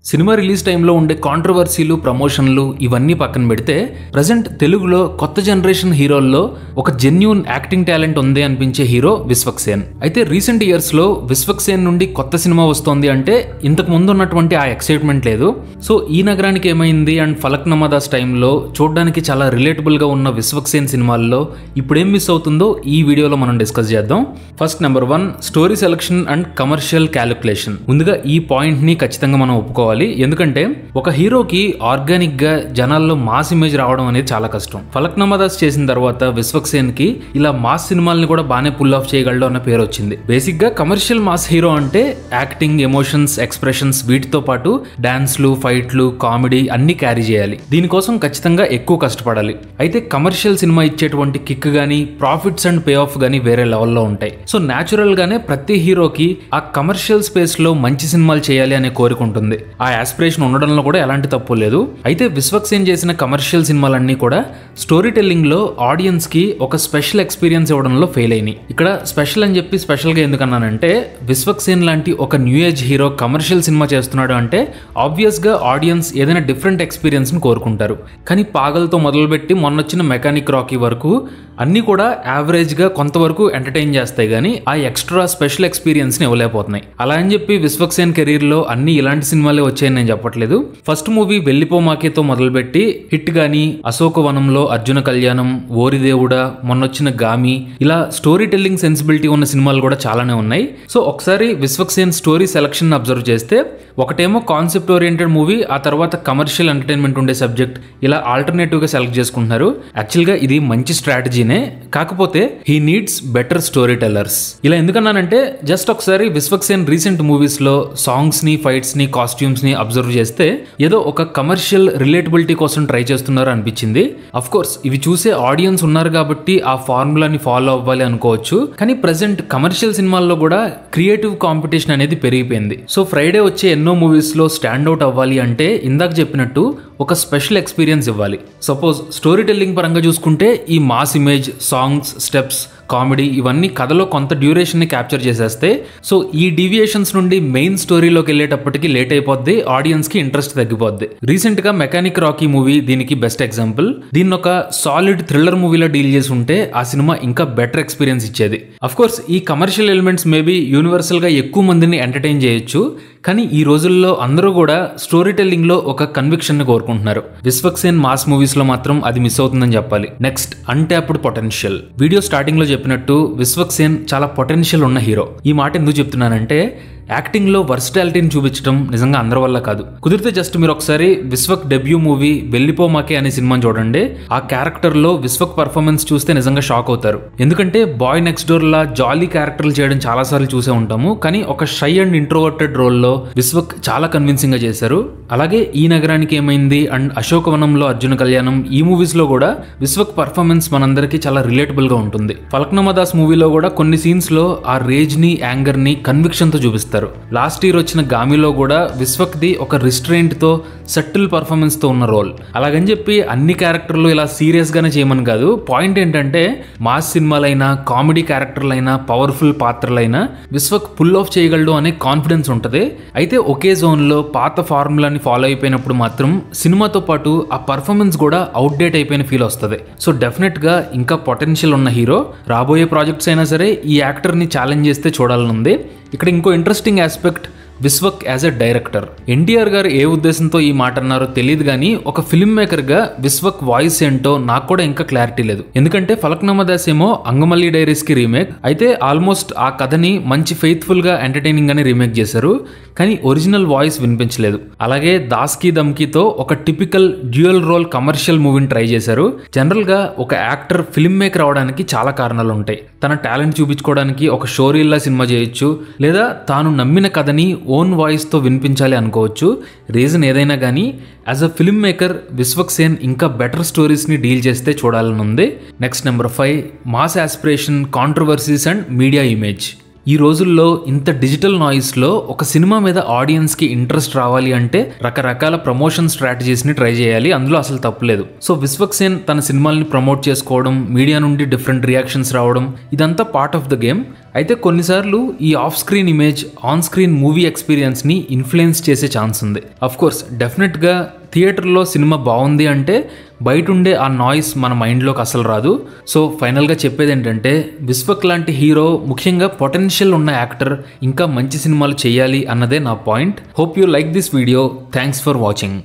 Cinema release టైంలో ఉండే కాంట్రవర్సీలు ప్రమోషన్లు ఇవన్నీ పక్కన పెడితే ప్రజెంట్ తెలుగులో కొత్త జనరేషన్ హీరోల్లో ఒక జెన్యూన్ యాక్టింగ్ టాలెంట్ ఉంది అనిపించే హీరో విశ్వక్సేన్. అయితే రీసెంట్ ఇయర్స్ లో విశ్వక్సేన్ నుండి కొత్త సినిమా వస్తోంది అంటే ఇంతకు ముందు ఉన్నటువంటి ఆ ఎక్సైట్మెంట్ లేదు. సో ఈ నగరానికి ఏమైంది అండ్ ఫలక్నామా దాస్ టైంలో చూడడానికి చాలా రిలేటబుల్ గా ఉన్న విశ్వక్సేన్ సినిమాల్లో ఇప్పుడేం మిస్ అవుతుందో ఈ వీడియోలో మనం డిస్కస్ చేద్దాం. First number 1 story selection and commercial calculation. ముందుగా ఈ పాయింట్ ని ఖచ్చితంగా మనం ఒప్పుకోవాలి. ఎందుకంటే ఒక హీరోకి ఆర్గానిక్ గా జనాల్లో మాస్ ఇమేజ్ రావడం అనేది చాలా కష్టం. ఫలక్నామా దాస్ చేసిన తర్వాత విశ్వక్సేన్ కి ఇలా మాస్ సినిమాల్ని కూడా బాగానే పుల్ ఆఫ్ చేయగలడు అన్న పేరు వచ్చింది. బేసిక్ గా కమర్షియల్ మాస్ హీరో అంటే యాక్టింగ్, ఎమోషన్స్, ఎక్స్ప్రెషన్స్ వీటితో పాటు డాన్స్లు, ఫైట్లు, కామెడీ అన్ని క్యారీ చేయాలి. దీనికోసం ఖచ్చితంగా ఎక్కువ కష్టపడాలి. అయితే కమర్షియల్ సినిమా ఇచ్చేటువంటి కిక్ గానీ, ప్రాఫిట్స్ అండ్ పే ఆఫ్ గానీ వేరే లెవెల్లో ఉంటాయి. సో న్యాచురల్ గానే ప్రతి హీరోకి ఆ కమర్షియల్ స్పేస్ లో మంచి సినిమాలు చేయాలి అనే కోరిక ఉంటుంది. ఆ యాస్పిరేషన్ ఉండడంలో కూడా ఎలాంటి తప్పు లేదు. అయితే విశ్వక్సేన్ చేసిన కమర్షియల్ సినిమాలన్నీ కూడా స్టోరీ టెల్లింగ్ లో ఆడియన్స్ కి ఒక స్పెషల్ ఎక్స్పీరియన్స్ ఇవ్వడంలో ఫెయిల్ అయినాయి. ఇక్కడ స్పెషల్ అని చెప్పి స్పెషల్ గా ఎందుకన్నానంటే విశ్వక్సేన్ లాంటి ఒక new age hero commercial cinema చేస్తున్నాడు అంటే ఆబ్వియస్ గా ఆడియన్స్ ఏదైనా డిఫరెంట్ ఎక్స్పీరియన్స్ ని కోరుకుంటారు. కానీ పాగల్తో మొదలుపెట్టి మొన్నొచ్చిన మెకానిక్ రాకీ వరకు అన్ని కూడా యావరేజ్ గా కొంతవరకు ఎంటర్టైన్ చేస్తాయి కానీ ఆ ఎక్స్ట్రా స్పెషల్ ఎక్స్పీరియన్స్ ని ఇవ్వలేకపోతున్నాయి. అలా అని చెప్పి విశ్వక్సేన్ కెరీర్ లో అన్ని ఇలాంటి సినిమాలే వచ్చాయని నేను చెప్పట్లేదు. ఫస్ట్ మూవీ వెళ్ళిపోమాకేతో మొదలుపెట్టి హిట్ గానీ, అశోకవనంలో అర్జున కళ్యాణం, ఓరిదేవుడా, మొన్నొచ్చిన గామి, ఇలా స్టోరీ టెల్లింగ్ సెన్సిబిలిటీ ఉన్న సినిమాలు కూడా చాలానే ఉన్నాయి. సో ఒకసారి విశ్వక్సేన్ స్టోరీ సెలక్షన్ అబ్జర్వ్ చేస్తే ఒకటేమో కాన్సెప్ట్ ఓరియంటెడ్ మూవీ, ఆ తర్వాత కమర్షియల్ ఎంటర్టైన్మెంట్ ఉండే సబ్జెక్ట్, ఇలా ఆల్టర్నేటివ్ గా సెలెక్ట్ చేసుకుంటున్నారు. యాక్చువల్ గా ఇది మంచి స్ట్రాటజీనే, కాకపోతే he needs better story tellers. ఇలా ఎందుకన్నానంటే జస్ట్ ఒకసారి విశ్వక్సేన్ రీసెంట్ మూవీస్ లో సాంగ్స్ ని, ఫైట్స్ ని, కాస్ట్యూమ్స్ ని అబ్జర్వ్ చేస్తే ఏదో ఒక కమర్షియల్ రిలేటబిలిటీ కోసం ట్రై చేస్తున్నారు అనిపించింది. అఫ్ కోర్స్ ఇవి చూసే ఆడియన్స్ ఉన్నారు కాబట్టి ఆ ఫార్ములాని ఫాలో అవ్వాలి అనుకోవచ్చు. కానీ ప్రెసెంట్ కమర్షియల్ సినిమాల్లో కూడా క్రియేటివ్ కాంపిటీషన్ అనేది పెరిగిపోయింది. సో ఫ్రైడే వచ్చే ఎన్నో మూవీస్ లో స్టాండ్ అవుట్ అవ్వాలి అంటే ఇందాక చెప్పినట్టు ఒక స్పెషల్ ఎక్స్పీరియన్స్ ఇవ్వాలి. సపోజ్ స్టోరీ టెల్లింగ్ పరంగా చూసుకుంటే ఈ mass image, songs, steps, comedy ఇవన్నీ కథలో కొంత డ్యూరేషన్ ని క్యాప్చర్ చేసేస్తే సో ఈ డీవియేషన్స్ నుండి మెయిన్ స్టోరీలోకి వెళ్ళేటప్పటికి లేట్ అయిపోద్ది, ఆడియన్స్ కి ఇంట్రెస్ట్ తగ్గిపోద్ది. రీసెంట్ గా మెకానిక్ రాకీ మూవీ దీనికి బెస్ట్ ఎగ్జాంపుల్. దీన్ని ఒక సాలిడ్ థ్రిల్లర్ మూవీలో డీల్ చేసి ఉంటే ఆ సినిమా ఇంకా బెటర్ ఎక్స్పీరియన్స్ ఇచ్చేది. అఫ్ కోర్స్ ఈ కమర్షియల్ ఎలిమెంట్స్ మేబీ యూనివర్సల్ గా ఎక్కువ మందిని ఎంటర్టైన్ చేయొచ్చు, కానీ ఈ రోజుల్లో అందరూ కూడా స్టోరీ టెల్లింగ్ లో ఒక కన్విక్షన్ ని కోరుకుంటున్నారు. విశ్వక్సేన్ మాస్ మూవీస్ లో మాత్రం అది మిస్ అవుతుందని చెప్పాలి. Next untapped potential. Video starting లో చెప్పినట్టు విశ్వక్సేన్ చాలా పొటెన్షియల్ ఉన్న హీరో. ఈ మాట ఎందుకు చెప్తున్నానంటే యాక్టింగ్ లో వర్సిటాలిటీని చూపించడం నిజంగా అందరి వల్ల కాదు. కుదిరితే జస్ట్ మీరు ఒకసారి విశ్వక్ డెబ్యూ మూవీ వెళ్ళిపోమాకే అనే సినిమాని చూడండి. ఆ క్యారెక్టర్ లో విశ్వక్ పర్ఫార్మెన్స్ చూస్తే నిజంగా షాక్ అవుతారు. ఎందుకంటే బాయ్ నెక్స్ట్ డోర్ లా జాలీ క్యారెక్టర్లు చేయడం చాలా సార్లు చూసే ఉంటాము, కానీ ఒక షై అండ్ ఇంట్రోవర్టెడ్ రోల్ లో విశ్వక్ చాలా కన్విన్సింగ్ గా చేశారు. అలాగే ఈ నగరానికి ఏమైంది అండ్ అశోకవనంలో అర్జున కళ్యాణం ఈ మూవీస్ లో కూడా విశ్వక్ పర్ఫార్మెన్స్ మనందరికీ చాలా రిలేటబుల్ గా ఉంటుంది. ఫలక్నామా దాస్ మూవీలో కూడా కొన్ని సీన్స్ లో ఆ రేజ్ ని, యాంగర్ ని కన్విక్షన్ తో చూపిస్తారు. లాస్ట్ ఇయర్ వచ్చిన గామిలో కూడా విశ్వక్ ది ఒక రిస్ట్రెయింట్ తో సటిల్ పర్ఫార్మెన్స్ తో ఉన్న రోల్. అలాగని చెప్పి అన్ని క్యారెక్టర్లు ఇలా సీరియస్ గానే చేయమని కాదు. పాయింట్ ఏంటంటే మాస్ సినిమాలైనా, కామెడీ క్యారెక్టర్లైనా, పవర్ఫుల్ పాత్రలైనా విశ్వక్ పుల్ ఆఫ్ చేయగలడు అనే కాన్ఫిడెన్స్ ఉంటది. అయితే ఒకే జోన్ లో పాత ఫార్ములాని ఫాలో అయిపోయినప్పుడు మాత్రం సినిమాతో పాటు ఆ పర్ఫార్మెన్స్ కూడా అవుట్డేట్ అయిపోయిన ఫీల్ వస్తుంది. సో డెఫినెట్ గా ఇంకా పొటెన్షియల్ ఉన్న హీరో. రాబోయే ప్రాజెక్ట్స్ అయినా సరే ఈ యాక్టర్ ని ఛాలెంజ్ చేస్తే చూడాలనుంది. ఇక్కడ ఇంకో interesting aspect Vishwak as a director. NTR గారు ఏ ఉద్దేశంతో ఈ మాట అన్నారో తెలియదు కానీ ఒక ఫిల్మ్ మేకర్ గా విశ్వక్ వాయిస్ ఏంటో నాకు కూడా ఇంకా క్లారిటీ లేదు. ఎందుకంటే ఫలక్నామా దాస్ ఏమో అంగమల్లి డైరీస్ కి రీమేక్, అయితే ఆల్మోస్ట్ ఆ కథని మంచి ఫెయిత్ఫుల్ గా ఎంటర్టైనింగ్ గానే రీమేక్ చేశారు, కానీ ఒరిజినల్ వాయిస్ వినిపించలేదు. అలాగే దాస్కి దమ్కీతో ఒక టిపికల్ డ్యూయల్ రోల్ కమర్షియల్ మూవీని ట్రై చేశారు. జనరల్ గా ఒక యాక్టర్ ఫిల్మ్ మేకర్ అవడానికి చాలా కారణాలు ఉంటాయి. తన టాలెంట్ చూపించుకోవడానికి ఒక షోరీల్లా సినిమా చేయొచ్చు, లేదా తాను నమ్మిన కథని ఓన్ వాయిస్ తో వినిపించాలి అనుకోవచ్చు. రీజన్ ఏదైనా కానీ as a film maker Vishwaksen ఇంకా బెటర్ స్టోరీస్ ని డీల్ చేస్తే చూడాలని ఉంది. Next number 5 mass aspiration, controversies and media image. ఈ రోజుల్లో ఇంత డిజిటల్ నాయిస్లో ఒక సినిమా మీద ఆడియన్స్కి ఇంట్రెస్ట్ రావాలి అంటే రకరకాల ప్రమోషన్ స్ట్రాటజీస్ని ట్రై చేయాలి, అందులో అసలు తప్పులేదు. సో విశ్వక్సేన్ తన సినిమాల్ని ప్రమోట్ చేసుకోవడం, మీడియా నుండి డిఫరెంట్ రియాక్షన్స్ రావడం, ఇదంతా పార్ట్ ఆఫ్ ద గేమ్. అయితే కొన్నిసార్లు ఈ off screen image on screen movie ఎక్స్పీరియన్స్ని ఇన్ఫ్లుయెన్స్ చేసే ఛాన్స్ ఉంది. అఫ్ కోర్స్ డెఫినెట్గా థియేటర్లో సినిమా బాగుంది అంటే బయట ఉండే ఆ నాయిస్ మన మైండ్లోకి అసలు రాదు. సో ఫైనల్గా చెప్పేది ఏంటంటే విశ్వక్ లాంటి హీరో, ముఖ్యంగా పొటెన్షియల్ ఉన్న యాక్టర్ ఇంకా మంచి సినిమాలు చేయాలి అన్నదే నా point. Hope you like this video. Thanks for watching.